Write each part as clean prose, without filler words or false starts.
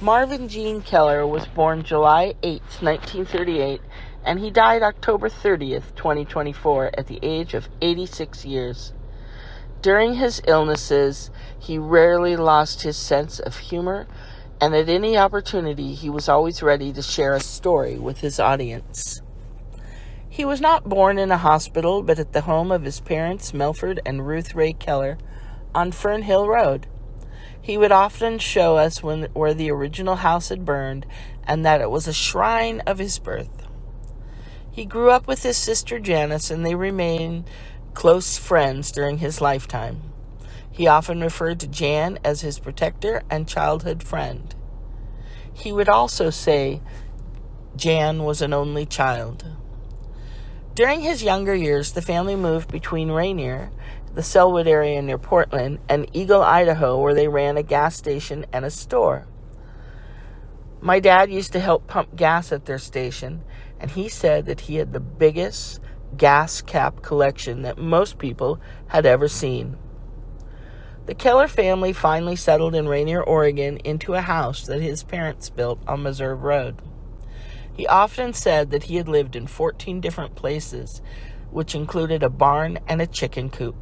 Marvin Gene Kellar was born July 8, 1938, and he died October 30th, 2024, at the age of 86 years. During his illnesses, he rarely lost his sense of humor, and at any opportunity, he was always ready to share a story with his audience. He was not born in a hospital, but at the home of his parents, Milford and Ruth Ray Kellar, on Fern Hill Road. He would often show us where the original house had burned, and that it was a shrine of his birth. He grew up with his sister Janice, and they remained close friends during his lifetime. He often referred to Jan as his protector and childhood friend. He would also say Jan was an only child. During his younger years, the family moved between Rainier, the Selwood area near Portland, and Eagle, Idaho, where they ran a gas station and a store. My dad used to help pump gas at their station, and he said that he had the biggest gas cap collection that most people had ever seen. The Kellar family finally settled in Rainier, Oregon, into a house that his parents built on Meserve Road. He often said that he had lived in 14 different places, which included a barn and a chicken coop.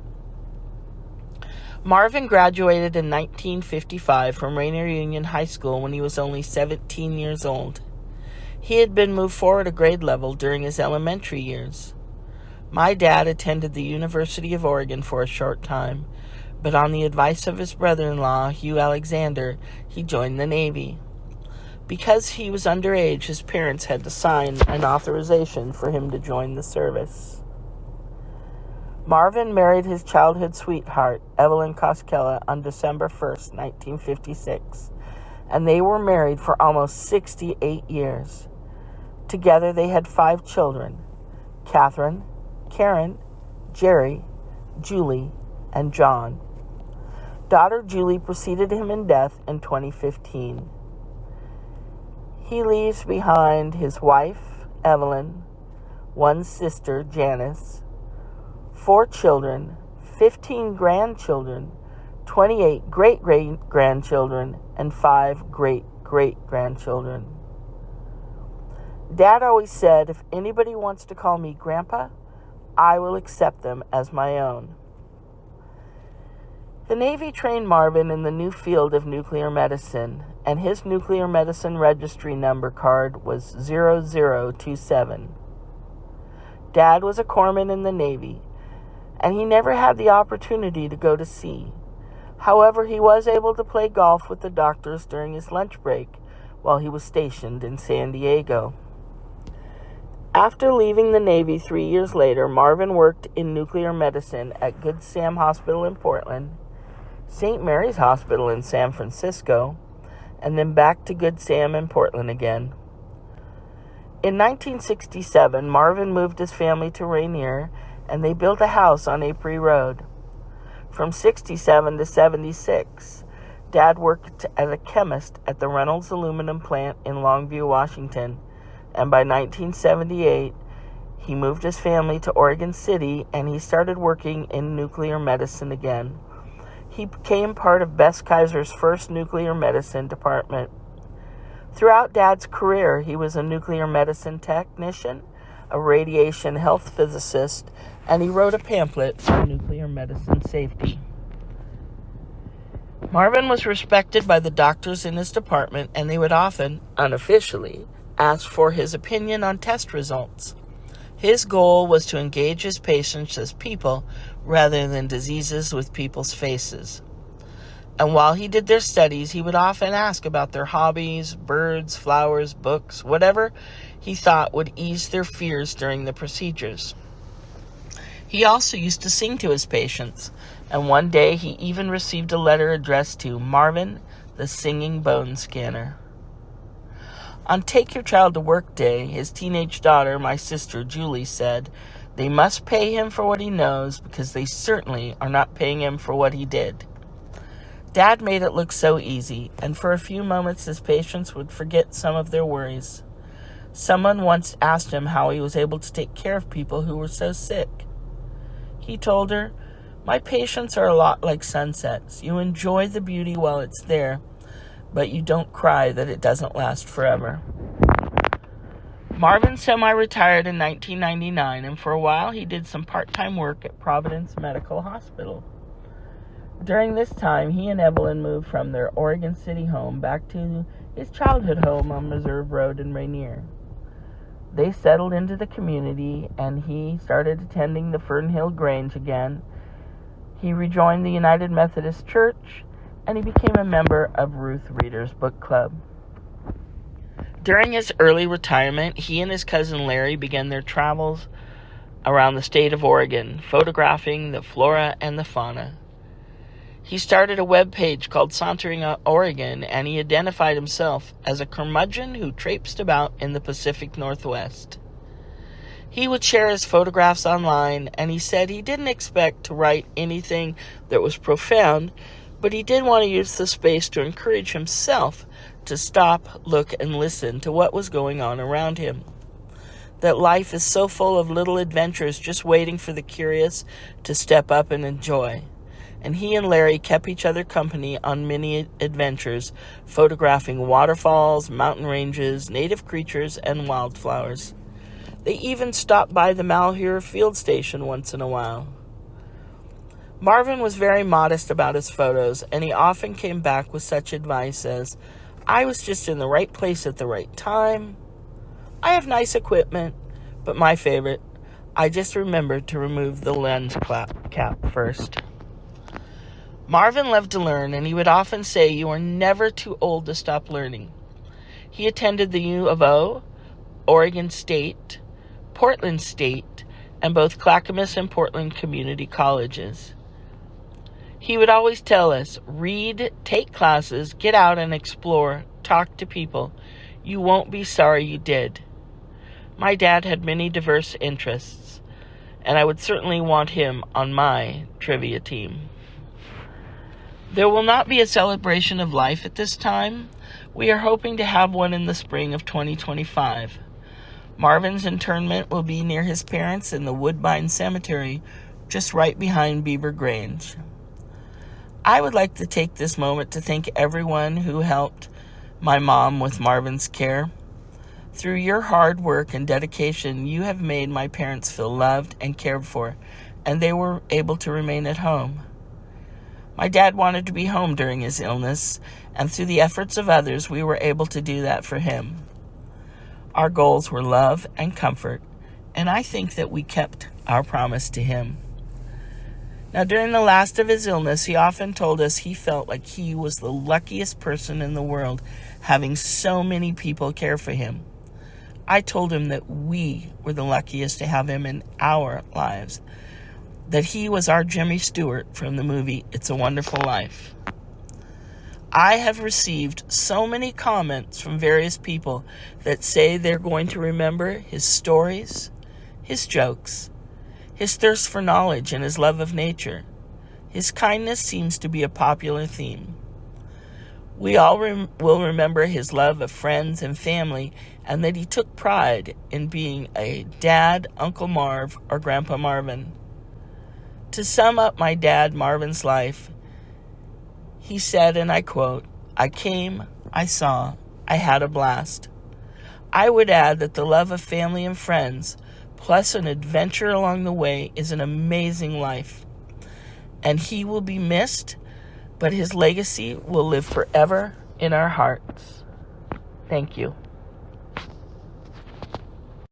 Marvin graduated in 1955 from Rainier Union High School when he was only 17 years old. He had been moved forward a grade level during his elementary years. My dad attended the University of Oregon for a short time, but on the advice of his brother-in-law, Hugh Alexander, he joined the Navy. Because he was underage, his parents had to sign an authorization for him to join the service. Marvin married his childhood sweetheart, Evelyn Koskela, on December 1st, 1956, and they were married for almost 68 years. Together they had 5 children: Catherine, Karen, Jerry, Julie, and John. Daughter Julie preceded him in death in 2015. He leaves behind his wife, Evelyn, 1 sister, Janice, 4 children, 15 grandchildren, 28 great-great-grandchildren, and 5 great-great-grandchildren. Dad always said, if anybody wants to call me Grandpa, I will accept them as my own. The Navy trained Marvin in the new field of nuclear medicine, and his nuclear medicine registry number card was 0027. Dad was a corpsman in the Navy, and he never had the opportunity to go to sea. However, he was able to play golf with the doctors during his lunch break while he was stationed in San Diego. After leaving the Navy 3 years later, Marvin worked in nuclear medicine at Good Sam Hospital in Portland, St. Mary's Hospital in San Francisco, and then back to Good Sam in Portland again. In 1967, Marvin moved his family to Rainier, and they built a house on April Road. From 67 to 76, Dad worked as a chemist at the Reynolds aluminum plant in Longview, Washington, and by 1978, he moved his family to Oregon City, and he started working in nuclear medicine again. He became part of Bess Kaiser's first nuclear medicine department. Throughout Dad's career, he was a nuclear medicine technician, a radiation health physicist, and he wrote a pamphlet on nuclear medicine safety. Marvin was respected by the doctors in his department, and they would often, unofficially, ask for his opinion on test results. His goal was to engage his patients as people rather than diseases with people's faces. And while he did their studies, he would often ask about their hobbies, birds, flowers, books, whatever he thought would ease their fears during the procedures. He also used to sing to his patients, and one day he even received a letter addressed to Marvin, the Singing Bone Scanner. On Take Your Child to Work Day, his teenage daughter, my sister Julie, said, "They must pay him for what he knows because they certainly are not paying him for what he did." Dad made it look so easy, and for a few moments his patients would forget some of their worries. Someone once asked him how he was able to take care of people who were so sick. He told her, "My patients are a lot like sunsets. You enjoy the beauty while it's there, but you don't cry that it doesn't last forever. Marvin semi-retired in 1999, and for a while he did some part-time work at Providence Medical Hospital. During this time, he and Evelyn moved from their Oregon City home back to his childhood home on Meserve Road in Rainier. They settled into the community, and he started attending the Fern Hill Grange again. He rejoined the United Methodist Church, and he became a member of Ruth Reader's Book Club. During his early retirement, he and his cousin Larry began their travels around the state of Oregon, photographing the flora and the fauna. He started a web page called Sauntering Oregon, and he identified himself as a curmudgeon who traipsed about in the Pacific Northwest. He would share his photographs online, and he said he didn't expect to write anything that was profound, but he did want to use the space to encourage himself to stop, look, and listen to what was going on around him. That life is so full of little adventures just waiting for the curious to step up and enjoy. And he and Larry kept each other company on many adventures, photographing waterfalls, mountain ranges, native creatures, and wildflowers. They even stopped by the Malheur field station once in a while. Marvin was very modest about his photos, and he often came back with such advice as, "I was just in the right place at the right time. I have nice equipment, but my favorite, I just remembered to remove the lens cap first." Marvin loved to learn, and he would often say, "You are never too old to stop learning." He attended the U of O, Oregon State, Portland State, and both Clackamas and Portland community colleges. He would always tell us, "Read, take classes, get out and explore, talk to people. You won't be sorry you did." My dad had many diverse interests, and I would certainly want him on my trivia team. There will not be a celebration of life at this time. We are hoping to have one in the spring of 2025. Marvin's interment will be near his parents in the Woodbine Cemetery, just right behind Beaver Grange. I would like to take this moment to thank everyone who helped my mom with Marvin's care. Through your hard work and dedication, you have made my parents feel loved and cared for, and they were able to remain at home. My dad wanted to be home during his illness, and through the efforts of others, we were able to do that for him. Our goals were love and comfort, and I think that we kept our promise to him. Now, during the last of his illness, he often told us he felt like he was the luckiest person in the world, having so many people care for him. I told him that we were the luckiest to have him in our lives, that he was our Jimmy Stewart from the movie It's a Wonderful Life. I have received so many comments from various people that say they're going to remember his stories, his jokes, his thirst for knowledge, and his love of nature. His kindness seems to be a popular theme. We all will remember his love of friends and family, and that he took pride in being a dad, Uncle Marv, or Grandpa Marvin. To sum up my dad Marvin's life, he said, and I quote, "I came, I saw, I had a blast." I would add that the love of family and friends, plus an adventure along the way, is an amazing life. And he will be missed, but his legacy will live forever in our hearts. Thank you.